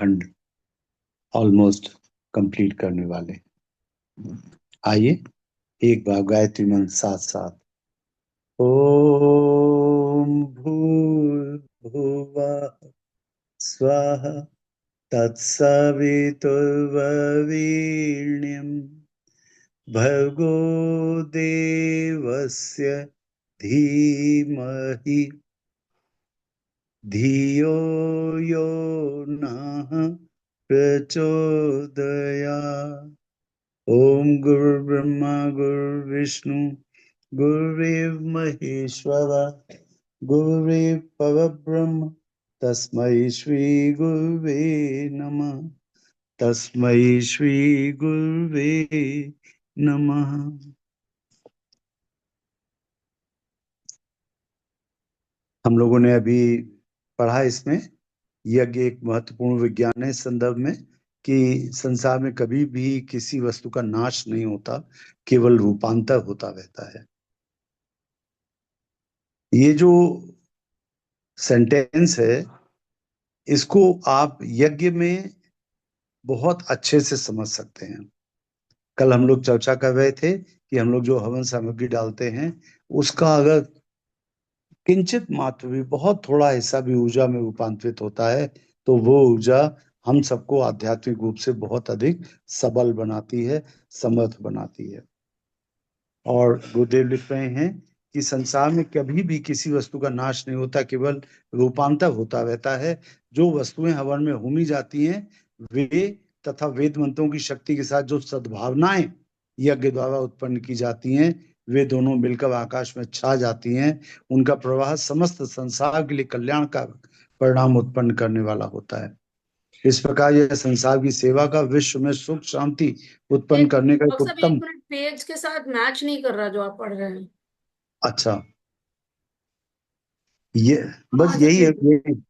खंड almost complete करने वाले। आइए एक बार गायत्री मंत्र साथ साथ। ओम भूर्भुवः स्वः तत्सवितुर्वरेण्यं भर्गो देवस्य धीमहि धियो यो नः प्रचोदयात्। ओम गुरुर्ब्रह्मा गुरुर्विष्णु गुरुर्देव महेश्वर गुरुर्देव परब्रह्म तस्मै श्री गुरुवे नमः। तस्मै श्री गुरुवे नमः। हम लोगों ने अभी पढ़ा इसमें यज्ञ एक महत्वपूर्ण विज्ञान है इस संदर्भ में कि संसार में कभी भी किसी वस्तु का नाश नहीं होता, केवल रूपांतर होता रहता है। ये जो सेंटेंस है इसको आप यज्ञ में बहुत अच्छे से समझ सकते हैं। कल हम लोग चर्चा कर रहे थे कि हम लोग जो हवन सामग्री डालते हैं उसका अगर किंचित मात्र भी, बहुत थोड़ा हिस्सा भी ऊर्जा में रूपांतरित होता है तो वो ऊर्जा हम सबको आध्यात्मिक रूप से बहुत अधिक सबल बनाती है, समर्थ बनाती है। और गुरुदेव लिख रहे हैं कि संसार में कभी भी किसी वस्तु का नाश नहीं होता, केवल रूपांतर होता रहता है। जो वस्तुएं हवन में होमी जाती हैं वे तथा वेद मंत्रों की शक्ति के साथ जो सद्भावनाएं यज्ञ द्वारा उत्पन्न की जाती हैं वे दोनों मिलकर आकाश में छा जाती हैं। उनका प्रवाह समस्त संसार के लिए कल्याण का परिणाम उत्पन्न करने वाला होता है। इस प्रकार यह संसार की सेवा का, विश्व में सुख शांति उत्पन्न करने का एक सब एक उत्तम। मिनट, पेज के साथ मैच नहीं कर रहा जो आप पढ़ रहे हैं। अच्छा, ये बस हाँ यही है, जी। यही।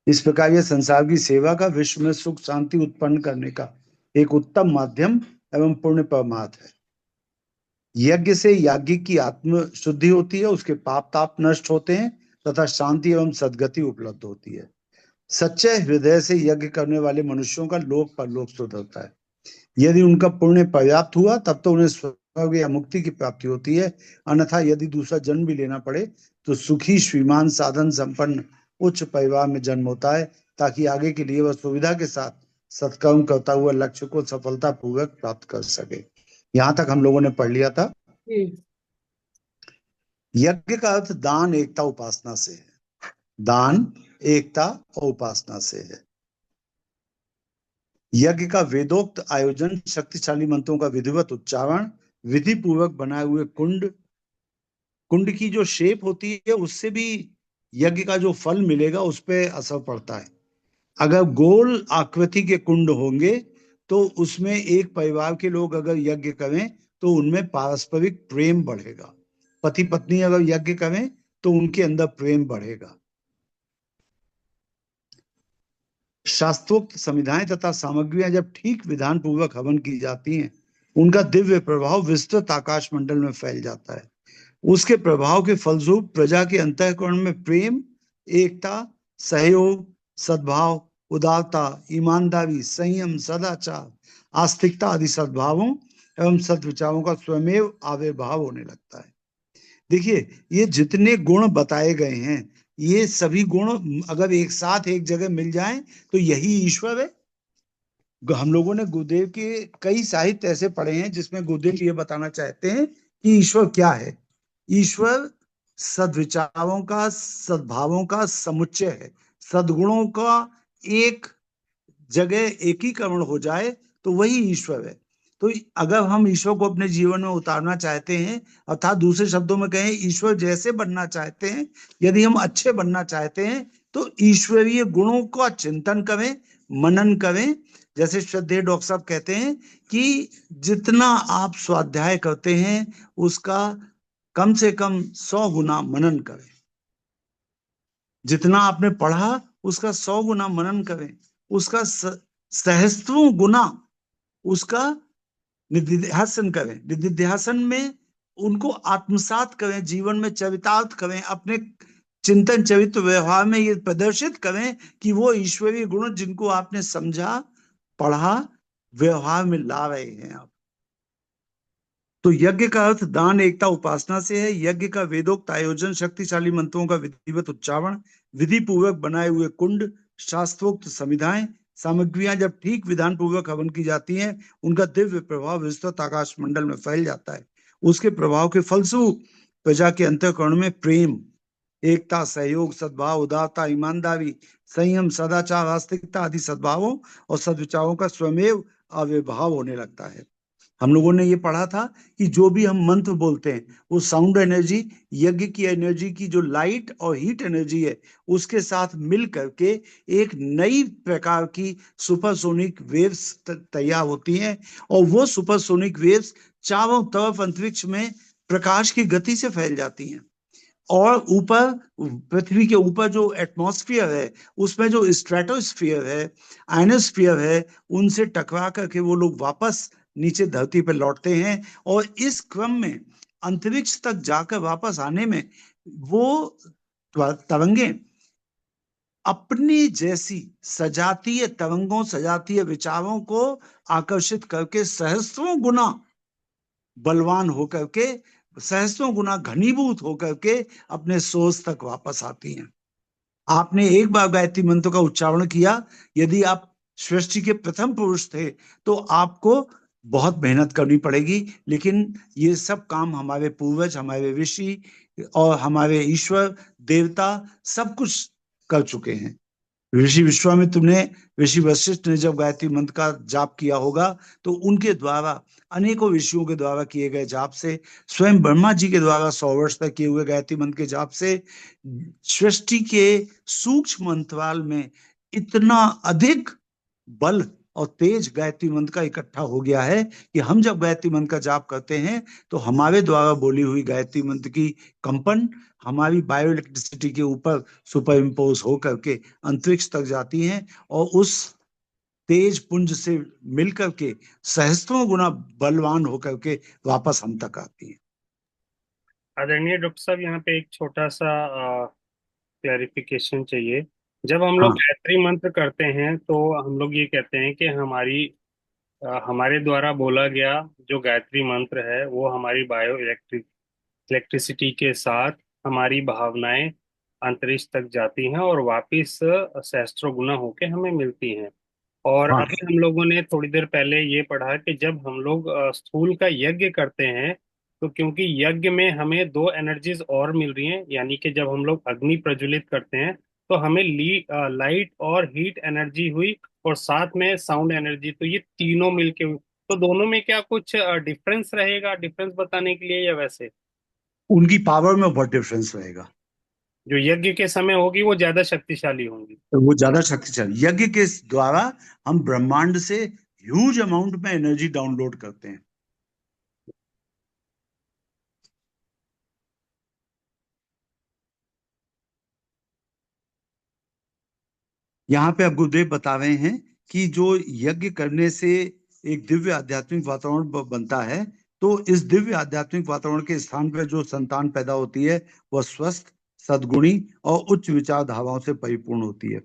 इस प्रकार यह संसार की सेवा का, विश्व में सुख शांति उत्पन्न करने का एक उत्तम माध्यम एवं पुण्य परमार्थ है। यज्ञ से याज्ञिक की आत्म शुद्धि होती है, उसके पाप ताप नष्ट होते हैं तथा शांति एवं सद्गति उपलब्ध होती है। सच्चे हृदय से यज्ञ करने वाले मनुष्यों का लोक परलोक शुद्ध होता है। यदि उनका पुण्य पर्याप्त हुआ तब तो उन्हें स्वर्ग या मुक्ति की प्राप्ति होती है, अन्यथा यदि दूसरा जन्म भी लेना पड़े तो सुखी श्रीमान साधन संपन्न उच्च परिवार में जन्म होता है, ताकि आगे के लिए वह सुविधा के साथ सत्कर्म करता हुआ लक्ष्य को सफलता पूर्वक प्राप्त कर सके। यहाँ तक हम लोगों ने पढ़ लिया था। यज्ञ का अर्थ दान, एकता, उपासना से है। दान, एकता और उपासना से है। यज्ञ का वेदोक्त आयोजन, शक्तिशाली मंत्रों का विधिवत उच्चारण, विधि पूर्वक बनाए हुए कुंड, कुंड की जो शेप होती है उससे भी यज्ञ का जो फल मिलेगा उस पर असर पड़ता है। अगर गोल आकृति के कुंड होंगे तो उसमें एक परिवार के लोग अगर यज्ञ करें तो उनमें पारस्परिक प्रेम बढ़ेगा। पति पत्नी अगर यज्ञ करें तो उनके अंदर प्रेम बढ़ेगा। शास्त्रोक्त संविधाएं तथा सामग्रियां जब ठीक विधान पूर्वक हवन की जाती हैं उनका दिव्य प्रभाव विस्तृत आकाश मंडल में फैल जाता है। उसके प्रभाव के फलस्वरूप प्रजा के अंतःकरण में प्रेम, एकता, सहयोग, सद्भाव, उदारता, ईमानदारी, संयम, सदाचार, आस्तिकता आदि सद्भावों एवं सद्विचारों का स्वयमेव आविर्भाव होने लगता है। देखिए, ये जितने गुण बताए गए हैं ये सभी गुण अगर एक साथ एक जगह मिल जाएं तो यही ईश्वर है। हम लोगों ने गुरुदेव के कई साहित्य ऐसे पढ़े हैं जिसमें गुरुदेव ये बताना चाहते हैं कि ईश्वर क्या है। ईश्वर सद्विचारों का, सद्भावों का समुच्चय है। सद्गुणों का एक जगह एकीकरण हो जाए तो वही ईश्वर है। तो अगर हम ईश्वर को अपने जीवन में उतारना चाहते हैं, अर्थात दूसरे शब्दों में कहें ईश्वर जैसे बनना चाहते हैं, यदि हम अच्छे बनना चाहते हैं तो ईश्वरीय गुणों का चिंतन करें, मनन करें। जैसे श्रद्धेय डॉक्टर साहब कहते हैं कि जितना आप स्वाध्याय करते हैं उसका कम से कम 100 गुना मनन करें। जितना आपने पढ़ा उसका 100 गुना मनन करें, उसका सहस्त्रों गुना उसका निधिध्यासन करें। निधिध्यासन में उनको आत्मसात करें, जीवन में चरितार्थ करें, अपने चिंतन चरित्र व्यवहार में ये प्रदर्शित करें कि वो ईश्वरीय गुण जिनको आपने समझा, पढ़ा, व्यवहार में ला रहे हैं आप। तो यज्ञ का अर्थ दान, एकता, उपासना से है। यज्ञ का वेदोक्त आयोजन, शक्तिशाली मंत्रों का विधिवत उच्चारण, विधि पूर्वक बनाए हुए कुंड, शास्त्रोक्त समिधाएं, सामग्रियां जब ठीक विधान पूर्वक हवन की जाती हैं, उनका दिव्य प्रभाव विस्तृत आकाश मंडल में फैल जाता है। उसके प्रभाव के फलस्वरूप प्रजा के अंतःकरण में प्रेम, एकता, सहयोग, सद्भाव, उदारता, ईमानदारी, संयम, सदाचार, आस्तिकता आदि सद्भावों और सद्विचारों का स्वयं आविर्भाव होने लगता है। हम लोगों ने ये पढ़ा था कि जो भी हम मंत्र बोलते हैं वो साउंड एनर्जी, यज्ञ की एनर्जी की जो लाइट और हीट एनर्जी है उसके साथ मिल करके एक नई प्रकार की सुपरसोनिक वेव्स तैयार होती हैं, और वो सुपरसोनिक वेव्स चारों तरफ अंतरिक्ष में प्रकाश की गति से फैल जाती हैं। और ऊपर पृथ्वी के ऊपर जो एटमॉस्फेयर है उसमें जो स्ट्रेटोस्फियर है, आयनोस्फियर है, उनसे टकरा करके वो लोग वापस नीचे धरती पर लौटते हैं। और इस क्रम में अंतरिक्ष तक जाकर वापस आने में वो तरंगे अपनी जैसी सजातीय तरंगों, सजातीय विचारों को आकर्षित करके सहस्त्रों गुना बलवान होकर के, सहस्त्रों गुना घनीभूत होकर के अपने सोर्स तक वापस आती हैं। आपने एक बार गायत्री मंत्र का उच्चारण किया, यदि आप सृष्टि के प्रथम पुरुष थे तो आपको बहुत मेहनत करनी पड़ेगी, लेकिन ये सब काम हमारे पूर्वज, हमारे ऋषि और हमारे ईश्वर देवता सब कुछ कर चुके हैं। ऋषि विश्वामित्र ने, ऋषि वशिष्ठ ने जब गायत्री मंत्र का जाप किया होगा तो उनके द्वारा, अनेकों ऋषियों के द्वारा किए गए जाप से, स्वयं ब्रह्मा जी के द्वारा 100 वर्ष तक किए हुए गायत्री मंत्र के जाप से सृष्टि के सूक्ष्म अंतराल में इतना अधिक बल और तेज गायत्री मंत्र का इकट्ठा हो गया है कि हम जब गायत्री मंत्र का जाप करते हैं तो हमारे द्वारा बोली हुई गायत्री मंत्र की कंपन हमारी बायो इलेक्ट्रिसिटी के ऊपर सुपर इम्पोज हो करके अंतरिक्ष तक जाती हैं, और उस तेज पुंज से मिलकर के सहस्त्रों गुना बलवान होकर के वापस हम तक आती हैं। आदरणीय डॉक्टर साहब, यहाँ पे एक छोटा सा क्लैरिफिकेशन चाहिए। जब हम लोग हाँ, गायत्री मंत्र करते हैं तो हम लोग ये कहते हैं कि हमारे द्वारा बोला गया जो गायत्री मंत्र है वो हमारी बायो इलेक्ट्रिसिटी के साथ हमारी भावनाएं अंतरिक्ष तक जाती हैं और वापिस सहस्त्रों गुना होके हमें मिलती हैं। और हाँ, अभी हम लोगों ने थोड़ी देर पहले ये पढ़ा कि जब हम लोग स्थूल का यज्ञ करते हैं तो क्योंकि यज्ञ में हमें दो एनर्जीज और मिल रही हैं, यानी कि जब हम लोग अग्नि प्रज्वलित करते हैं तो हमें लाइट और हीट एनर्जी हुई और साथ में साउंड एनर्जी, तो ये तीनों मिलके हुई। तो दोनों में क्या कुछ डिफरेंस रहेगा, डिफरेंस बताने के लिए, या वैसे उनकी पावर में बहुत डिफरेंस रहेगा। जो यज्ञ के समय होगी वो ज्यादा शक्तिशाली होंगी? तो वो ज्यादा शक्तिशाली, यज्ञ के द्वारा हम ब्रह्मांड से ह्यूज अमाउंट में एनर्जी डाउनलोड करते हैं। यहाँ पे अब गुरुदेव बता रहे हैं कि जो यज्ञ करने से एक दिव्य आध्यात्मिक वातावरण बनता है, तो इस दिव्य आध्यात्मिक वातावरण के स्थान पर जो संतान पैदा होती है वह स्वस्थ, सद्गुणी और उच्च विचारधाराओं से परिपूर्ण होती है।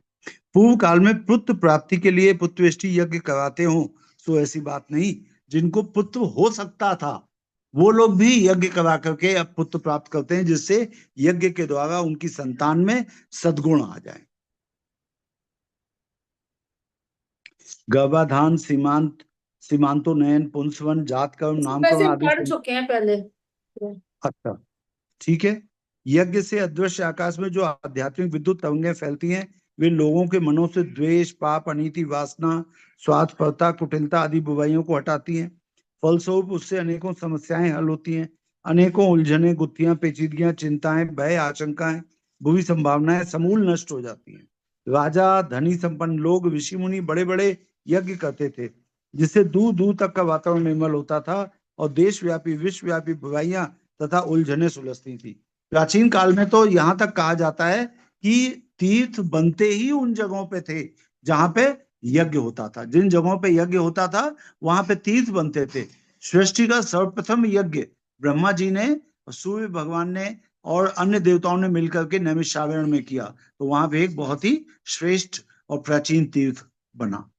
पूर्व काल में पुत्र प्राप्ति के लिए पुत्रेष्टि यज्ञ कराते हो तो ऐसी बात नहीं, जिनको पुत्र हो सकता था वो लोग भी यज्ञ करा करके अब पुत्र प्राप्त करते हैं, जिससे यज्ञ के द्वारा उनकी संतान में सद्गुण आ जाए। गर्भाधान, सीमांत, सीमांतोन्नयन, पुंसवन, जातकर्म, वैसे नामकरण हम आदि। पढ़ चुके हैं पहले। अच्छा, ठीक है। यज्ञ से अदृश्य आकाश में जो आध्यात्मिक विद्युत तरंगें फैलती हैं वे लोगों के मनों से द्वेष, पाप, अनीति, वासना, स्वार्थपरता, कुटिलता आदि बुराइयों को हटाती हैं। फलस्वरूप उससे अनेकों समस्याएं हल होती हैं। अनेकों उलझने, गुत्थियां, पेचीदगियां, चिंताएं, भय, आशंकाएं, बुरी संभावनाएं समूल नष्ट हो जाती हैं। राजा, धनी संपन्न लोग, ऋषि मुनि बड़े बड़े यज्ञ करते थे, जिससे दूर दूर तक का वातावरण निर्मल होता था और देशव्यापी, विश्वव्यापी बुराइयां तथा उलझने सुलझती थी। प्राचीन काल में तो यहाँ तक कहा जाता है कि तीर्थ बनते ही उन जगहों पे थे जहां पे यज्ञ होता था। जिन जगहों पे यज्ञ होता था वहां पे तीर्थ बनते थे। सृष्टि का सर्वप्रथम यज्ञ ब्रह्मा जी ने, सूर्य भगवान ने और अन्य देवताओं ने मिलकर के नैमिषारण्य में किया, तो वहां पे एक बहुत ही श्रेष्ठ और प्राचीन तीर्थ बना।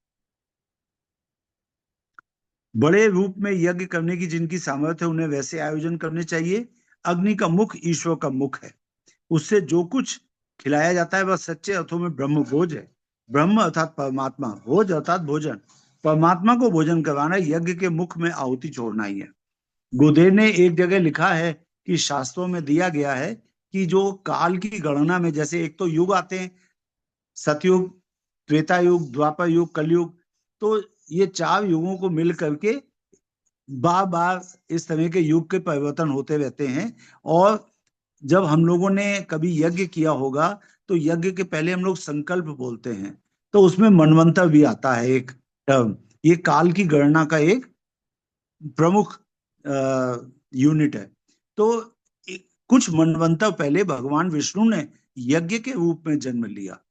बड़े रूप में यज्ञ करने की जिनकी सामर्थ्य है उन्हें वैसे आयोजन करने चाहिए। अग्नि का मुख ईश्वर का मुख है, उससे जो कुछ खिलाया जाता है वह सच्चे अर्थों में ब्रह्म भोज है। ब्रह्म अर्थात परमात्मा, भोज अर्थात भोजन, परमात्मा को भोजन करवाना यज्ञ के मुख में आहुति छोड़ना ही है। गुरुदेव ने एक जगह लिखा है कि शास्त्रों में दिया गया है कि जो काल की गणना में, जैसे एक तो युग आते हैं, सतयुग, त्रेता युग, द्वापर युग, कलयुग, तो ये 4 युगों को मिल करके बार बार इस तरह के युग के परिवर्तन होते रहते हैं। और जब हम लोगों ने कभी यज्ञ किया होगा तो यज्ञ के पहले हम लोग संकल्प बोलते हैं, तो उसमें मनवंतर भी आता है एक टर्म। ये काल की गणना का एक प्रमुख यूनिट है। तो कुछ मनवंतर पहले भगवान विष्णु ने यज्ञ के रूप में जन्म लिया,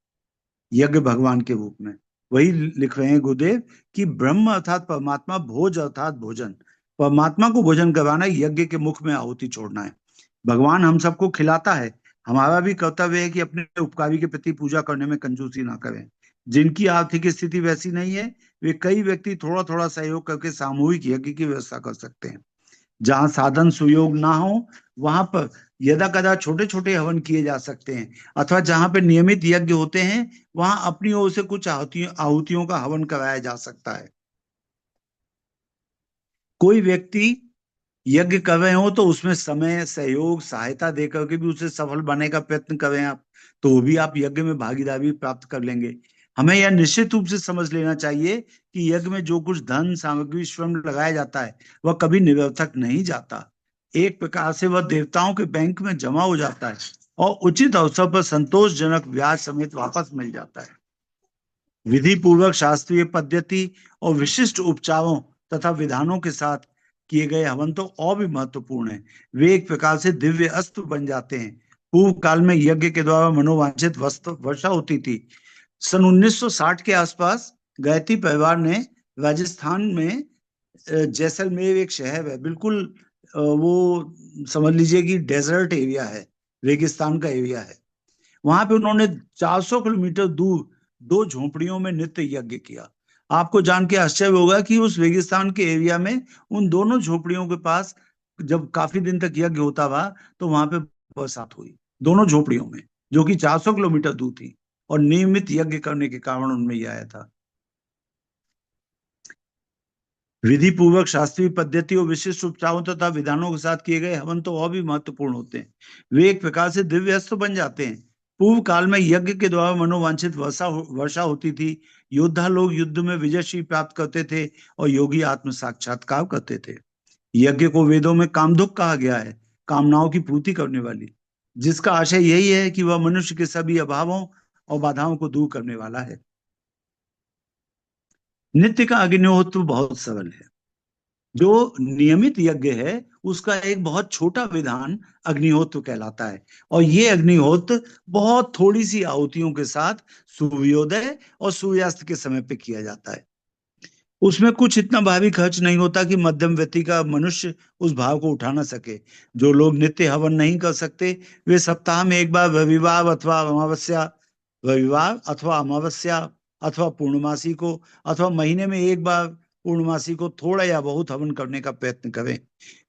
यज्ञ भगवान के रूप में। वही लिख रहे हैं गुरुदेव कि ब्रह्म अर्थात परमात्मा, भोज अर्थात भोजन, परमात्मा को भोजन करवाना यज्ञ के मुख में आहुति छोड़ना है। भगवान हम सबको खिलाता है, हमारा भी कर्तव्य है कि अपने उपकारी के प्रति पूजा करने में कंजूसी ना करें। जिनकी आर्थिक स्थिति वैसी नहीं है, वे कई व्यक्ति थोड़ा थोड़ा सहयोग करके सामूहिक यज्ञ की व्यवस्था कर सकते हैं। जहां साधन सुयोग ना हो वहां पर यदा कदा छोटे छोटे हवन किए जा सकते हैं, अथवा जहां पे नियमित यज्ञ होते हैं वहां अपनी ओर से कुछ आहुतियों का हवन कराया जा सकता है। कोई व्यक्ति यज्ञ कर रहे हो तो उसमें समय, सहयोग, सहायता देकर के भी उसे सफल बनाने का प्रयत्न करें आप, तो वो भी आप यज्ञ में भागीदारी प्राप्त कर लेंगे। हमें यह निश्चित रूप से समझ लेना चाहिए कि यज्ञ में जो कुछ धन, सामग्री, श्रम लगाया जाता है वह कभी निरर्थक नहीं जाता। एक प्रकार से वह देवताओं के बैंक में जमा हो जाता है और उचित अवसर पर संतोषजनक ब्याज समेत वापस मिल जाता है। विधि पूर्वक शास्त्रीय पद्धति और विशिष्ट उपचारों तथा विधानों के साथ किए गए हवन तो और भी महत्वपूर्ण है। वे एक प्रकार से दिव्य अस्त्र बन जाते हैं। पूर्व काल में यज्ञ के द्वारा मनोवांछित वर्षा होती थी। सन 1960 के आसपास गायत्री परिवार ने राजस्थान में, जैसलमेर एक शहर है, बिल्कुल वो समझ लीजिए कि डेजर्ट एरिया है, रेगिस्तान का एरिया है, वहां पे उन्होंने 400 किलोमीटर दूर 2 झोपड़ियों में नित्य यज्ञ किया। आपको जान के आश्चर्य होगा कि उस रेगिस्तान के एरिया में उन दोनों झोपड़ियों के पास जब काफी दिन तक यज्ञ होता रहा तो वहां पे बरसात हुई, दोनों झोपड़ियों में, जो कि 400 किलोमीटर दूर थी, और नियमित यज्ञ करने के कारण उनमें यह आया था। विधि पूर्वक शास्त्रीय पद्धति और विशिष्ट उपचारों तथा विधानों के साथ किए गए हवन तो और भी महत्वपूर्ण होते हैं। वे एक प्रकार से दिव्य अस्त्र बन जाते हैं। पूर्व काल में यज्ञ के द्वारा मनोवांछित वर्षा होती थी। योद्धा लोग युद्ध में विजयश्री प्राप्त करते थे और योगी आत्म साक्षात्कार करते थे। यज्ञ को वेदों में कामधुक कहा गया है, कामनाओं की पूर्ति करने वाली, जिसका आशय यही है कि वह मनुष्य के सभी अभावों और बाधाओं को दूर करने वाला है। नित्य का अग्निहोत्र बहुत सरल है। जो नियमित यज्ञ है उसका एक बहुत छोटा विधान अग्निहोत्र कहलाता है, और ये अग्निहोत्र बहुत थोड़ी सी आहुतियों के साथ सूर्योदय और सूर्यास्त के समय पे किया जाता है। उसमें कुछ इतना भारी खर्च नहीं होता कि मध्यम व्यक्ति का मनुष्य उस भाव को उठा ना सके। जो लोग नित्य हवन नहीं कर सकते वे सप्ताह में एक बार रविवार अथवा अमावस्या अथवा पूर्णमासी को, अथवा महीने में एक बार पूर्णमासी को थोड़ा या बहुत हवन करने का प्रयत्न करें।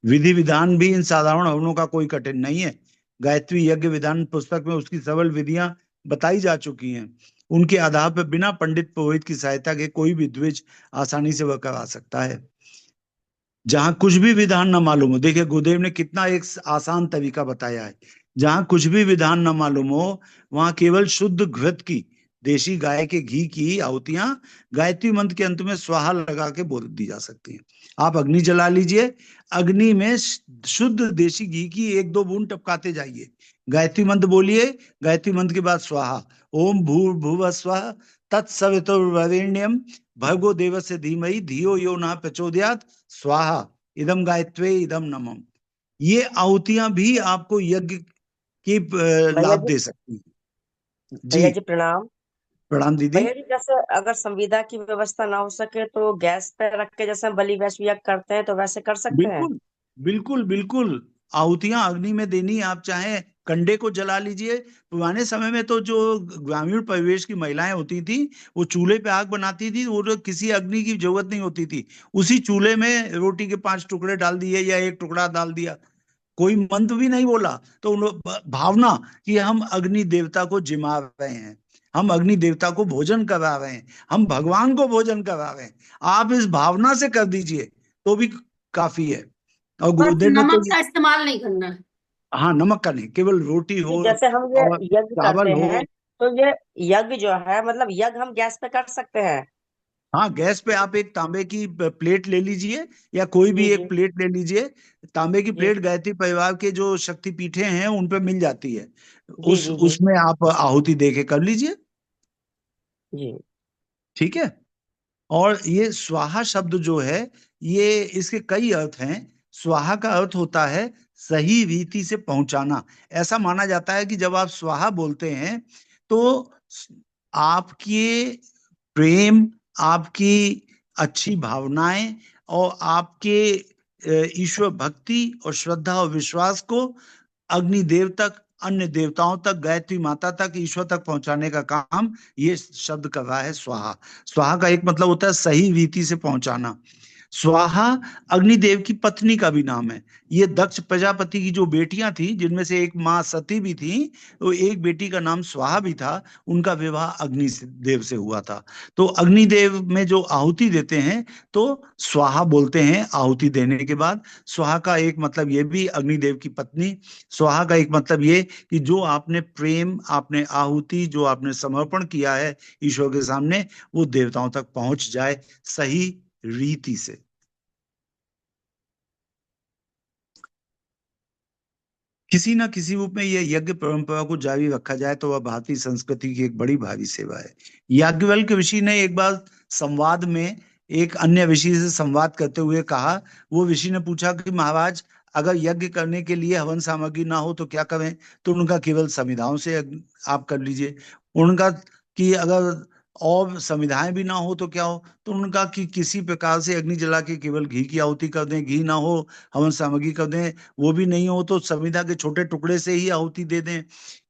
विधि विधान भी इन साधारण हवनों का कोई कठिन नहीं है। गायत्री यज्ञ विधान पुस्तक में उसकी सरल विधियां बताई जा चुकी हैं। उनके आधार पर बिना पंडित पुरोहित की सहायता के कोई भी द्विज आसानी से वह करा सकता है। जहां कुछ भी विधान न मालूम हो, देखिए गुरुदेव ने कितना एक आसान तरीका बताया है। जहां कुछ भी विधान न मालूम हो वहां केवल शुद्ध घृत की, देशी गाय के घी की आहुतियां गायत्री मंत्र के अंत में स्वाहा लगा के बोल दी जा सकती हैं। आप अग्नि जला लीजिए, अग्नि में शुद्ध देशी घी की 1-2 बूंद टपकाते जाइए, गायत्री मंत्र बोलिए, गायत्री मंत्र के बाद स्वाहा, ओम भूर्भुवः स्वः तत्सवितुर्वरेण्यम भर्गो देवस्य धीमहि धियो यो नः प्रचोदयात् स्वाहा इदम गायत्वे इदम नमः। ये आहुतियां भी आपको यज्ञ की भैया लाभ जी, दे सकती हैं। भैया जी जी प्रणाम। प्रणाम दीदी। भैया जी, जैसे अगर संविदा की व्यवस्था ना हो सके तो गैस पे रख के जैसे हम बलि वैश्व यज्ञ करते हैं तो वैसे कर सकते हैं? बिल्कुल बिल्कुल बिल्कुल, आहुतियां अग्नि में देनी, आप चाहे कंडे को जला लीजिए। पुराने समय में तो जो ग्रामीण परिवेश की महिलाएं होती थी वो चूल्हे पे आग बनाती थी, वो तो किसी अग्नि की जरूरत नहीं होती थी। उसी चूल्हे में रोटी के 5 टुकड़े डाल दिए या 1 टुकड़ा डाल दिया, कोई मंत्र भी नहीं बोला, तो भावना कि हम अग्नि देवता को जिमा रहे हैं, हम अग्नि देवता को भोजन करा रहे हैं, हम भगवान को भोजन करा रहे हैं, आप इस भावना से कर दीजिए तो भी काफी है। और बस गुरुदेव ने तो नमक का इस्तेमाल नहीं करना है। हाँ, नमक का नहीं, केवल रोटी हो जैसे हम ये और यज्ञ चावल करते हो। हैं, तो ये यज्ञ जो है, मतलब यज्ञ हम गैस पे कर सकते हैं? हाँ, गैस पे आप एक तांबे की प्लेट ले लीजिए या कोई भी जी एक जी प्लेट ले लीजिए। तांबे की जी प्लेट गायत्री परिवार के जो शक्तिपीठे हैं उन पे मिल जाती है, जी उस जी जी उसमें आप आहुति दे के कर लीजिए। जी ठीक है। और ये स्वाहा शब्द जो है, ये इसके कई अर्थ हैं। स्वाहा का अर्थ होता है सही रीति से पहुंचाना। ऐसा माना जाता है कि जब आप स्वाहा बोलते हैं तो आपके प्रेम, आपकी अच्छी भावनाएं और आपके ईश्वर भक्ति और श्रद्धा और विश्वास को अग्निदेव तक, अन्य देवताओं तक, गायत्री माता तक, ईश्वर तक पहुंचाने का काम ये शब्द कर रहा है स्वाहा। स्वाहा का एक मतलब होता है सही रीति से पहुंचाना। स्वाहा अग्निदेव की पत्नी का भी नाम है। ये दक्ष प्रजापति की जो बेटियां थी, जिनमें से एक माँ सती भी थी, तो एक बेटी का नाम स्वाहा भी था। उनका विवाह अग्निदेव से हुआ था। तो अग्निदेव में जो आहुति देते हैं तो स्वाहा बोलते हैं आहुति देने के बाद। स्वाहा का एक मतलब ये भी, अग्निदेव की पत्नी। स्वाहा का एक मतलब ये कि जो आपने प्रेम, आपने आहुति, जो आपने समर्पण किया है ईश्वर के सामने, वो देवताओं तक पहुंच जाए सही रीति से। किसी ना किसी रूप में यह यज्ञ परंपरा को जारी रखा जाए तो वह भारतीय संस्कृति की एक बड़ी भारी सेवा है। याज्ञवल्क्य ऋषि ने एक बार संवाद में एक अन्य ऋषि से संवाद करते हुए कहा, वो ऋषि ने पूछा कि महाराज, अगर यज्ञ करने के लिए हवन सामग्री ना हो तो क्या करें? तो उनका केवल समिधाओं से आप कर लीजिए। उनका कि अगर और संविधाएं भी ना हो तो क्या हो? तो उनका कि किसी प्रकार से अग्नि जला के केवल घी की आहुति कर दें, घी ना हो हवन सामग्री कर दें, वो भी नहीं हो तो संविधा के छोटे टुकड़े से ही आहुति दे दें।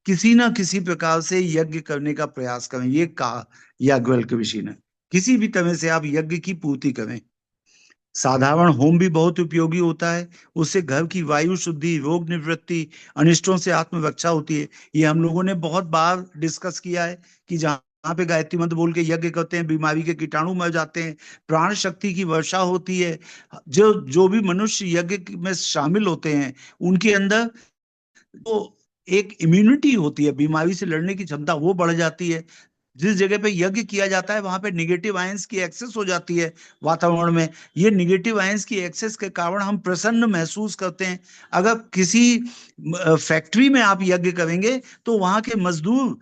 किसी ना किसी प्रकार से यज्ञ करने का प्रयास करें, ये कहा याज्ञवल्क्य ऋषि ने। किसी भी तरह से आप यज्ञ की पूर्ति करें। साधारण होम भी बहुत उपयोगी होता है। उससे घर की वायु शुद्धि, रोग निवृत्ति, अनिष्टों से आत्मरक्षा होती है। ये हम लोगों ने बहुत बार डिस्कस किया है कि जहाँ पे गायत्री मंत्र बोल के यज्ञ करते हैं, बीमारी के कीटाणु मर जाते हैं, प्राण शक्ति की वर्षा होती है। जो जो भी मनुष्य यज्ञ में शामिल होते हैं उनके अंदर तो एक इम्यूनिटी होती है, बीमारी से लड़ने की क्षमता वो बढ़ जाती है। जिस जगह पे यज्ञ किया जाता है वहां पे निगेटिव आयंस की एक्सेस हो जाती है वातावरण में। ये निगेटिव आयंस की एक्सेस के कारण हम प्रसन्न महसूस करते हैं। अगर किसी फैक्ट्री में आप यज्ञ करेंगे तो वहां के मजदूर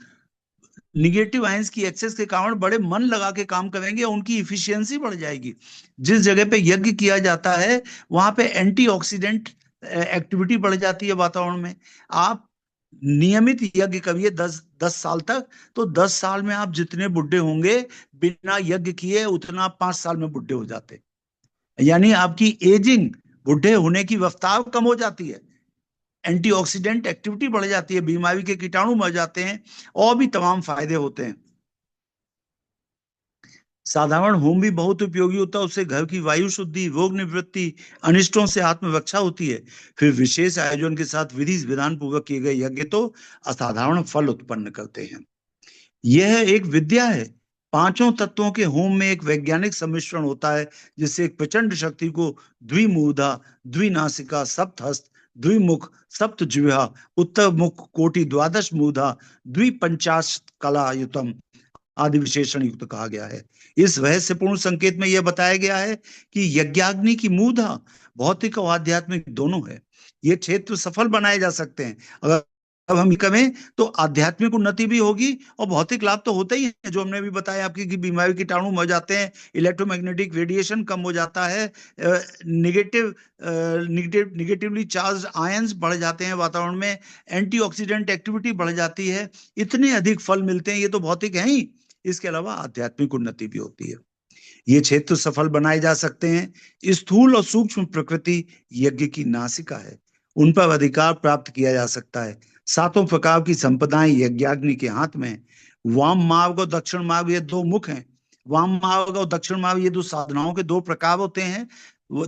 निगेटिव आयंस की एक्सेस के कारण बड़े मन लगा के काम करेंगे, उनकी इफिशियंसी बढ़ जाएगी। जिस जगह पे यज्ञ किया जाता है वहां पे एंटीऑक्सीडेंट एक्टिविटी बढ़ जाती है वातावरण में। आप नियमित यज्ञ करिए 10 साल तक, तो 10 साल में आप जितने बुढ़े होंगे बिना यज्ञ किए उतना 5 साल में बुढ़े हो जाते। यानी आपकी एजिंग, बुढ़े होने की रफ्तार कम हो जाती है, एंटीऑक्सीडेंट एक्टिविटी बढ़ जाती है, बीमारी के कीटाणु मर जाते हैं, और भी तमाम फायदे होते हैं। साधारण होम भी बहुत उपयोगी होता है। उससे घर की वायु शुद्धि, रोग निवृत्ति, अनिष्टों से आत्मरक्षा होती है। फिर विशेष आयोजन के साथ विधि विधान पूर्वक किए गए यज्ञ तो असाधारण फल उत्पन्न करते हैं। यह एक विद्या है। 5 तत्वों के होम में एक वैज्ञानिक सम्मिश्रण होता है, जिससे एक प्रचंड शक्ति को द्विमूर्धा, द्विनासिका, सप्तहस्त, द्विमुख, सप्तजिह्वा, उत्तर मुख कोटि, द्वादश मूर्धा, द्विपंचाश कलायुतम आदि विशेषण युक्त कहा गया है। इस रहस्यपूर्ण संकेत में यह बताया गया है कि यज्ञाग्नि की मूर्धा भौतिक और आध्यात्मिक दोनों है। ये क्षेत्र सफल बनाए जा सकते हैं। अगर अब हम करें तो आध्यात्मिक उन्नति भी होगी और भौतिक लाभ तो होता ही है, जो हमने भी बताया आपकी कि बीमारी कीटाणु मर जाते हैं, इलेक्ट्रोमैग्नेटिक रेडिएशन कम हो जाता है, निगेटिवली चार्ज आयंस बढ़ जाते हैं वातावरण में, एंटीऑक्सीडेंट एक्टिविटी बढ़ जाती है। इतने अधिक फल मिलते हैं, ये तो भौतिक है ही, इसके अलावा आध्यात्मिक उन्नति भी होती है। ये क्षेत्र सफल बनाए जा सकते हैं। स्थूल और सूक्ष्म प्रकृति यज्ञ की नासिका है। उन पर अधिकार प्राप्त किया जा सकता है। सातों प्रकार की संपदाएं यज्ञाग्नि के हाथ में है। वाम मार्ग और दक्षिण मार्ग ये दो मुख हैं। वाम मार्ग और दक्षिण मार्ग ये दो साधनाओं के दो प्रकार होते हैं।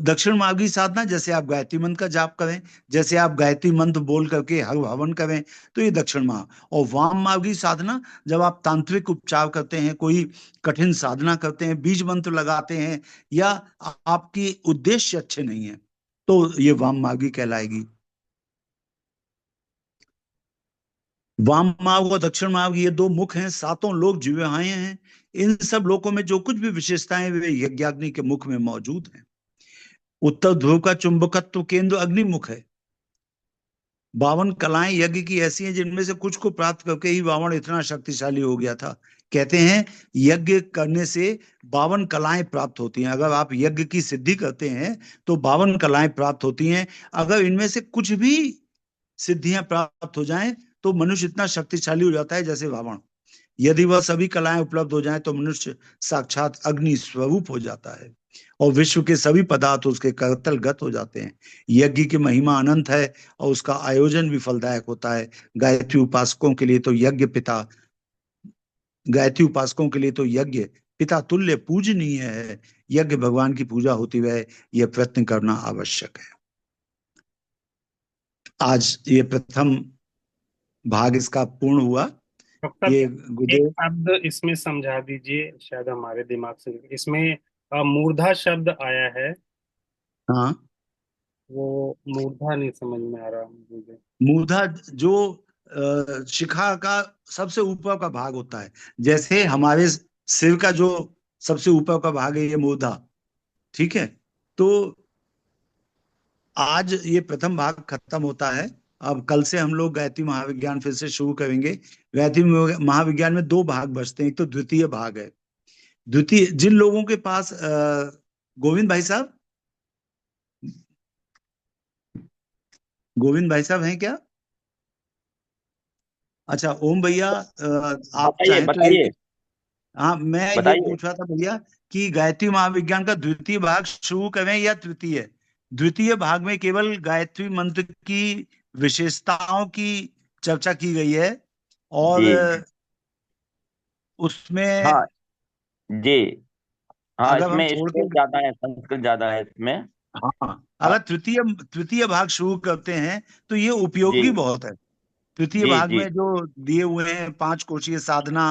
दक्षिण मार्गी साधना जैसे आप गायत्री मंत्र का जाप करें, जैसे आप गायत्री मंत्र बोल करके हर हवन करें, तो ये दक्षिण मार्ग। और वाम मार्गी साधना जब आप तांत्रिक उपचार करते हैं, कोई कठिन साधना करते हैं, बीज मंत्र लगाते हैं, या आपकी उद्देश्य अच्छे नहीं है, तो ये वाम मार्गी कहलाएगी। वाम मार्ग और दक्षिण मार्ग ये दो मुख हैं, सातों लोक जिह्वाएं हैं। इन सब लोकों में जो कुछ भी विशेषताएं वे यज्ञाग्नि के मुख में मौजूद हैं। उत्तर ध्रुव का चुंबकत्व केंद्र अग्निमुख है। 52 कलाएं यज्ञ की ऐसी हैं जिनमें से कुछ को प्राप्त करके ही रावण इतना शक्तिशाली हो गया था। कहते हैं यज्ञ करने से 52 कलाएं प्राप्त होती हैं। अगर आप यज्ञ की सिद्धि करते हैं तो 52 कलाएं प्राप्त होती हैं। अगर इनमें से कुछ भी सिद्धियां प्राप्त हो जाएं तो मनुष्य इतना शक्तिशाली हो जाता है जैसे रावण। यदि वह सभी कलाएं उपलब्ध हो जाएं तो मनुष्य साक्षात अग्नि स्वरूप हो जाता है और विश्व के सभी पदार्थ उसके करतलगत हो जाते हैं। यज्ञ की महिमा अनंत है और उसका आयोजन भी फलदायक होता है। गायत्री उपासकों के लिए तो यज्ञ पिता तुल्य पूजनीय है। यज्ञ भगवान की पूजा होती है, यह प्रयत्न करना आवश्यक है। आज ये प्रथम भाग इसका पूर्ण हुआ। डॉक्टर ये एक गुरुदेव शब्द इसमें समझा दीजिए, शायद हमारे दिमाग से इसमें मूर्धा शब्द आया है, हाँ, वो मूर्धा नहीं समझ में आ रहा मुझे। मूर्धा जो शिखा का सबसे ऊपर का भाग होता है, जैसे हमारे सिर का जो सबसे ऊपर का भाग है ये मूर्धा। ठीक है, तो आज ये प्रथम भाग खत्म होता है। अब कल से हम लोग गायत्री महाविज्ञान फिर से शुरू करेंगे। गायत्री महाविज्ञान में दो भाग बचते हैं। एक तो द्वितीय भाग है। द्वितीय जिन लोगों के पास गोविंद भाई साहब, गोविंद भाई साहब हैं क्या? अच्छा, ओम भैया, आप बताइए चाहें तो बताइए एक, हाँ मैं ये बताइए। पूछ रहा था भैया कि गायत्री महाविज्ञान का द्वितीय भाग शुरू करें या तृतीय? द्वितीय भाग में केवल गायत्री मंत्र की विशेषताओं की चर्चा की गई है और जी उसमें हाँ जी हाँ, अगर हम इसमें छोड़ के, श्लोक ज्यादा है, संस्कृत ज्यादा है इसमें। हाँ, हाँ, अगर तृतीय तृतीय भाग शुरू करते हैं तो ये जी उपयोगी बहुत है। तृतीय जी भाग जी में जो दिए हुए हैं 5 कोशीय साधना,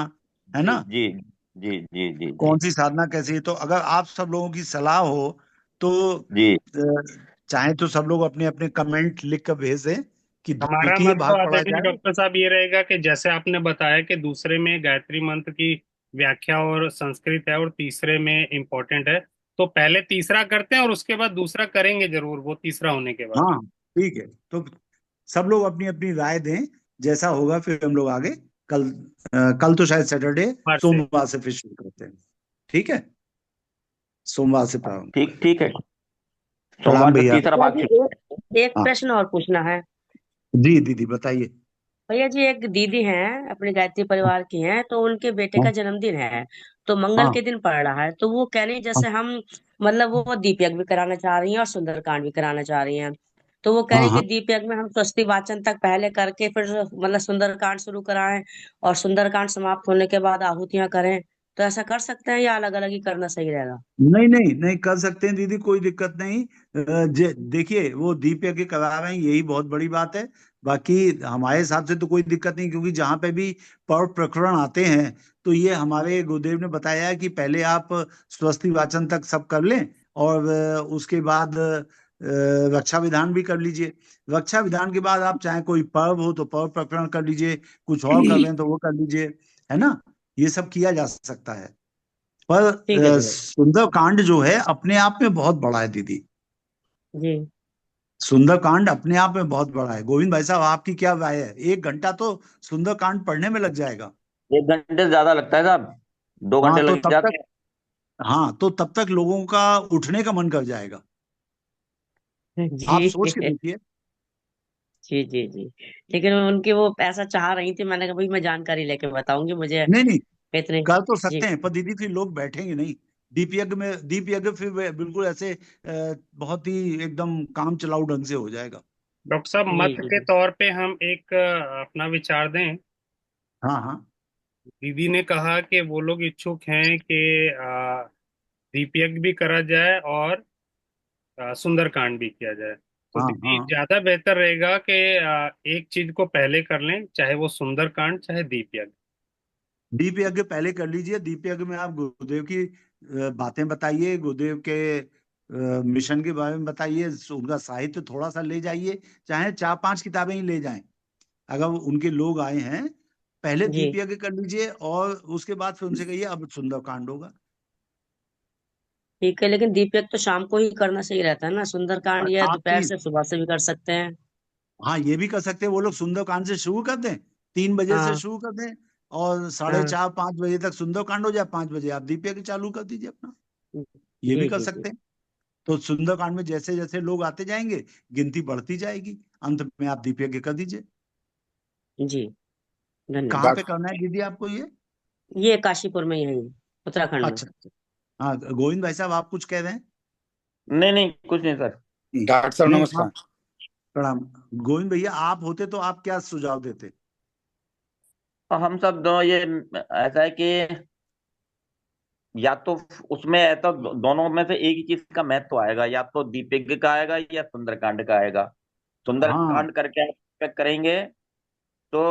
है जी ना, जी जी जी जी जी कौन सी साधना कैसी है, तो अगर आप सब लोगों की सलाह हो तो जी। चाहे तो सब लोग अपने अपने कमेंट लिख कर भेज दें कि हमारा द्वितीय मत तो भाग पढ़ा आदरणीय जाए। डॉक्टर साहब ये रहेगा कि जैसे आपने बताया कि दूसरे में गायत्री मंत्र की व्याख्या और संस्कृत है और तीसरे में इम्पोर्टेंट है, तो पहले तीसरा करते हैं और उसके बाद दूसरा करेंगे जरूर, वो तीसरा होने के बाद। हाँ, ठीक है, तो सब लोग अपनी अपनी राय दें, जैसा होगा फिर हम लोग आगे कल कल तो शायद सैटरडे, बार से सोमवार से फिर शुरू करते हैं। ठीक है, सोमवार से प्रारंभ ठीक करें। ठीक है, प्रणाम सोमवार से भैया। तीसरा भैया भाग जी शुरू। एक हाँ प्रश्न और पूछना है। जी दीदी बताइए। भैया जी एक दीदी हैं, अपने गायत्री परिवार की हैं, तो उनके बेटे हाँ का जन्मदिन है, तो मंगल हाँ के दिन पड़ रहा है, तो वो कह रही हाँ जैसे हम मतलब वो दीप यज्ञ भी कराना चाह रही हैं और सुंदरकांड भी कराना चाह रही हैं। तो वो कह हाँ रही कि हाँ। दीप यज्ञ में हम स्वस्ति वाचन तक पहले करके फिर मतलब सुंदरकांड शुरू कराएं और सुंदरकांड समाप्त होने के बाद आहुतियां करें, तो ऐसा कर सकते हैं या अलग अलग ही करना सही रहेगा? नहीं नहीं नहीं, कर सकते हैं दीदी, कोई दिक्कत नहीं। देखिए वो दीप यज्ञ करा रहे हैं यही बहुत बड़ी बात है। बाकी हमारे हिसाब से तो कोई दिक्कत नहीं, क्योंकि जहाँ पे भी पौर प्रकरण आते हैं तो ये हमारे गुरुदेव ने बताया है कि पहले आप स्वस्ति वाचन तक सब कर लें और उसके बाद रक्षा विधान भी कर लीजिए। रक्षा विधान के बाद आप चाहे कोई पर्व हो तो पर्व प्रकरण कर लीजिए, कुछ और कर रहे हैं तो वो कर लीजिए, है ना, ये सब किया जा सकता है। पर ठीक है भैया सुंदरकांड जो है अपने आप में बहुत बड़ा है दीदी। जी। सुंदरकांड अपने आप में बहुत बड़ा है। गोविंद भाई साहब आपकी क्या राय है? 1 घंटा तो सुंदरकांड पढ़ने में लग जाएगा। 1 घंटे से ज्यादा लगता है साहब, 2 घंटे हाँ तो लग तब जाते तक, हैं। हाँ तो तब तक लोगों का उठने का मन कर जाएगा। आप जी सोच के देखिए। जी जी जी। लेकिन उनकी वो ऐसा चाह रही थी, मैंने कहा भाई मैं जानकारी लेके बताऊंगी मुझे नहीं नहीं, इतने। कर तो जी सकते हैं पर दीदी फिर लोग बैठेंगे नहीं। दीप यज्ञ फिर बिल्कुल ऐसे बहुत ही एकदम काम चलाऊ ढंग से हो जाएगा। डॉक्टर साहब, जी मत जी के तौर पे हम एक अपना विचार दें। हाँ हाँ दीदी ने कहा कि वो लोग इच्छुक हैं कि दीप यज्ञ भी करा जाए और सुंदरकांड भी किया जाए। तो हाँ दीदी, हाँ। ज्यादा बेहतर रहेगा कि एक चीज को पहले कर लें, चाहे वो सुंदरकांड चाहे दीप यज्ञ। दीप यज्ञ पहले कर लीजिए। दीप यज्ञ में आप गुरुदेव की बातें बताइए, गुरुदेव के मिशन के बारे में बताइए, उनका साहित्य थोड़ा सा ले जाइए, चाहे 4-5 किताबें ही ले जाएं। अगर उनके लोग आए हैं, पहले जी। दीप यज्ञ कर लीजिए और उसके बाद फिर उनसे कहिए अब सुंदरकांड होगा। ठीक है, लेकिन दीपक तो शाम को ही करना सही रहता है ना, सुंदरकांड ये आप दोपहर से सुबह से भी कर सकते हैं। हाँ, ये भी कर सकते हैं। वो लोग सुंदरकांड से शुरू कर दें, 3 बजे से हाँ शुरू कर दें और साढ़े हाँ। चार 5 बजे तक सुंदरकांड हो जाए। 5 बजे आप दीप यज्ञ चालू कर दीजिए अपना। ये भी जी कर जी जी सकते हैं। तो सुंदरकांड में जैसे जैसे लोग आते जाएंगे, गिनती बढ़ती जाएगी, अंत में आप दीप यज्ञ कर दीजिए। जी। कहाँ धन्यवाद। पे डॉक्टर करना है दीदी आपको ये? ये काशीपुर में ही है, उत्तराखंड में। अच्छा अच्छा। हाँ, गोविंद भाई साहब आप कुछ कह रहे हैं? नहीं नहीं, कुछ नहीं सर। डॉक्टर साहब नहीं नमस्कार। आप, प्रणाम। गोविंद भैया आप होते तो आप क्या सुझाव देते? और हम सब दोनों ये ऐसा है कि या तो उसमें ऐसा दोनों में से एक ही चीज का महत्व आएगा, या तो दीपिका का आएगा या सुंदरकांड का आएगा। हाँ सुंदरकांड करके आप चेक करेंगे तो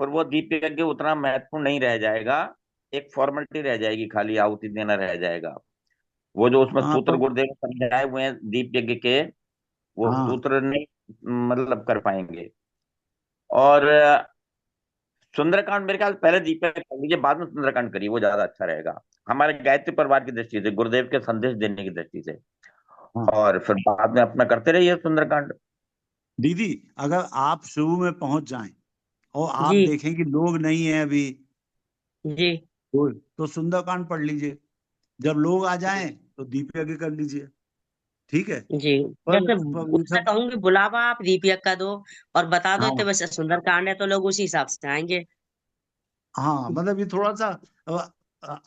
फिर वो दीप यज्ञ उतना महत्वपूर्ण नहीं रह जाएगा, एक फॉर्मेलिटी रह जाएगी, खाली आहुति देना रह जाएगा। वो जो उसमें हाँ सूत्र तो गुरुदेव ने समझाए हुए हैं दीप यज्ञ के, वो हाँ सूत्र नहीं मतलब कर पाएंगे। और सुंदरकांड मेरे ख्याल से पहले दीप यज्ञ कर लीजिए, बाद में सुंदरकांड करिए, वो ज्यादा अच्छा रहेगा हमारे गायत्री परिवार की दृष्टि से, गुरुदेव के संदेश देने की दृष्टि से। हाँ। और फिर बाद में अपना करते रहिए सुंदरकांड। दीदी, अगर आप शुरू में पहुंच जाएं और आप जी देखें कि लोग नहीं है अभी, जी तो सुंदरकांड पढ़ लीजिए। जब लोग आ जाएं तो दीप यज्ञ कर लीजिए। ठीक है। जी। जैसे पर ये मैं सब, कहूंगी बुलावा आप दीपक का दो और बता दो, इतने हाँ वैसे सुंदरकांड है तो लोग उसी हिसाब से आएंगे। हाँ, मतलब ये थोड़ा सा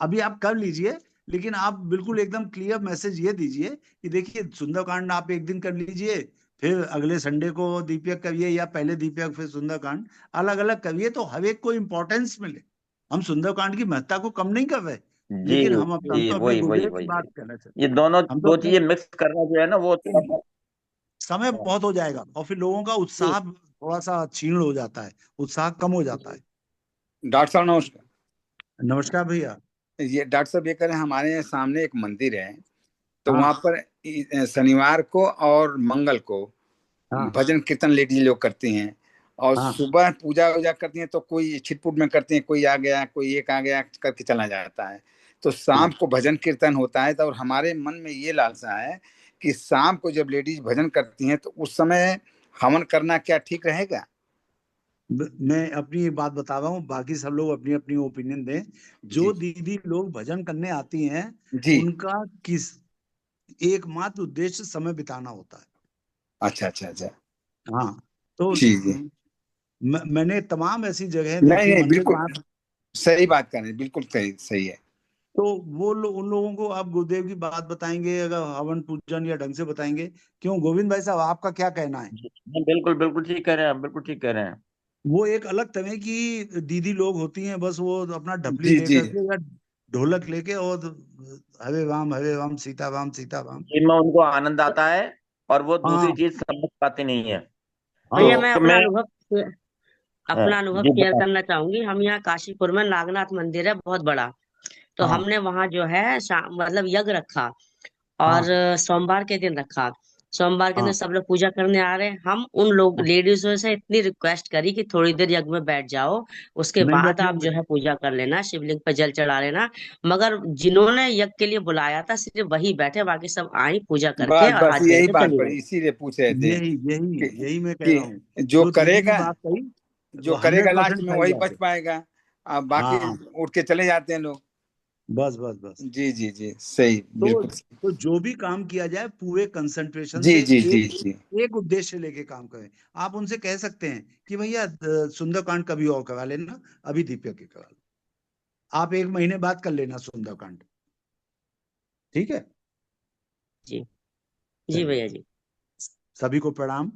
अभी आप कर लीजिए, लेकिन आप बिल्कुल एकदम क्लियर मैसेज ये दीजिए कि देखिए सुंदरकांड आप एक दिन कर लीजिए, फिर अगले संडे को दीपक करिए, या पहले दीपक फिर सुंदरकांड, अलग अलग करिए तो हर एक को इम्पोर्टेंस मिले। हम सुंदरकांड की महत्ता को कम नहीं कर रहे, जी लेकिन जी, हम तो अपने वही वही गुरुदेव की वही बात वही। करना चाहते ये हैं। दोनों हम तो दो अपने, चीजें मिक्स करना जो है ना, वो थोड़ा सा। समय बहुत हो जाएगा और फिर लोगों का जी उत्साह थोड़ा सा क्षीण हो जाता है, उत्साह कम हो जाता है। डॉक्टर साहब नमस्कार। नमस्कार भैया। ये डॉक्टर साहब ये कह रहे हैं, हमारे यहाँ सामने एक मंदिर है, तो हाँ वहां पर शनिवार को और मंगल को हाँ भजन कीर्तन लेडीज लोग करती हैं, और हाँ सुबह पूजा वूजा करती हैं, तो कोई छिटपुट में करती हैं, कोई आ गया कोई एक आ गया करके चला जाता है। तो हाँ। शाम को भजन कीर्तन होता है, तो और हमारे मन में ये लालसा है कि शाम को जब लेडीज भजन करती हैं तो उस समय हवन करना क्या ठीक रहेगा? मैं अपनी एक बात बता रहा हूँ, बाकी सब लोग अपनी अपनी ओपिनियन दें। जो जी दीदी लोग भजन करने आती हैं, जी। उनका किस एकमात्र उद्देश्य समय बिताना होता है। अच्छा अच्छा अच्छा। हाँ। तो जी जी। मैंने तमाम ऐसी जगहें नहीं देखी नहीं, मंदिर बिल्कुल जहाँ, सही बात कर रहे हैं, बिल्कुल सही सही है। तो उन लोगों को आप गुरुदेव की बात बताएंगे, अगर हवन पूजन या ढंग से बताएंगे। क्यों गोविंद भाई साहब, आपका क्या कहना है? बिल्कुल बिल्कुल ठीक कह रहे हैं, बिल्कुल ठीक कह रहे हैं। वो एक अलग तरह की दीदी लोग होती हैं, बस वो अपना ढपली जी जी लेकर के या ढोलक लेके और हरे राम सीता राम सीता राम। जिनमें उनको आनंद आता है और वो दूसरी हाँ चीज समझ पाती नहीं है। भैया, हाँ मैं तो मैं, अपना अनुभव जी शेयर बता। करना चाहूंगी। हम यहाँ काशीपुर में नागनाथ मंदिर है, बहुत बड़ा। तो हाँ हमने वहां जो है मतलब यज्ञ रखा, और हाँ सोमवार के दिन रखा। सोमवार के दिन हाँ। सब लोग पूजा करने आ रहे हैं, हम उन लोग हाँ। लेडीजों से इतनी रिक्वेस्ट करी कि थोड़ी देर यज्ञ में बैठ जाओ, उसके नहीं बाद आप बैठेंगे। जो है पूजा कर लेना, शिवलिंग पे जल चढ़ा लेना। मगर जिन्होंने यज्ञ के लिए बुलाया था सिर्फ वही बैठे, बाकी सब आई पूजा करके बस और बस हाथ जोड़ यही के बात चली पड़ी, गई। इसीलिए पूछ रहे थे यही यही कि, यही मैं कह रहा हूँ। कि जो जो दीदी ने करेगा, बात कही जो वो करेगा लास्ट 100% में सही वही बात बच है। पाएगा। अब बाकी हाँ, उठ के चले जाते हैं लोग। बस बस बस। जी जी जी, सही, तो बिल्कुल। जो भी काम किया जाए पूरे कंसंट्रेशन जी से जी जी एक जी। एक उद्देश्य लेके काम करें। आप उनसे कह सकते हैं कि भैया सुंदरकांड कभी और करा लेना, अभी दीपक के करा लो। आप 1 महीने बाद कर लेना सुंदरकांड। ठीक है। जी जी चलिए, भैया जी। सभी को प्रणाम।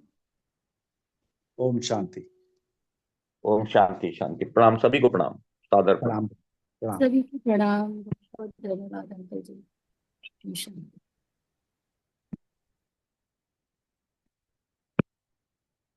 ओम शांति। ओम शांति शांति। प्रणाम सभी को, प्रणाम, सादर प्रणाम। प्रणाम प्रणाम। सभी को प्रणाम, बहुत धन्यवाद अंकल जी।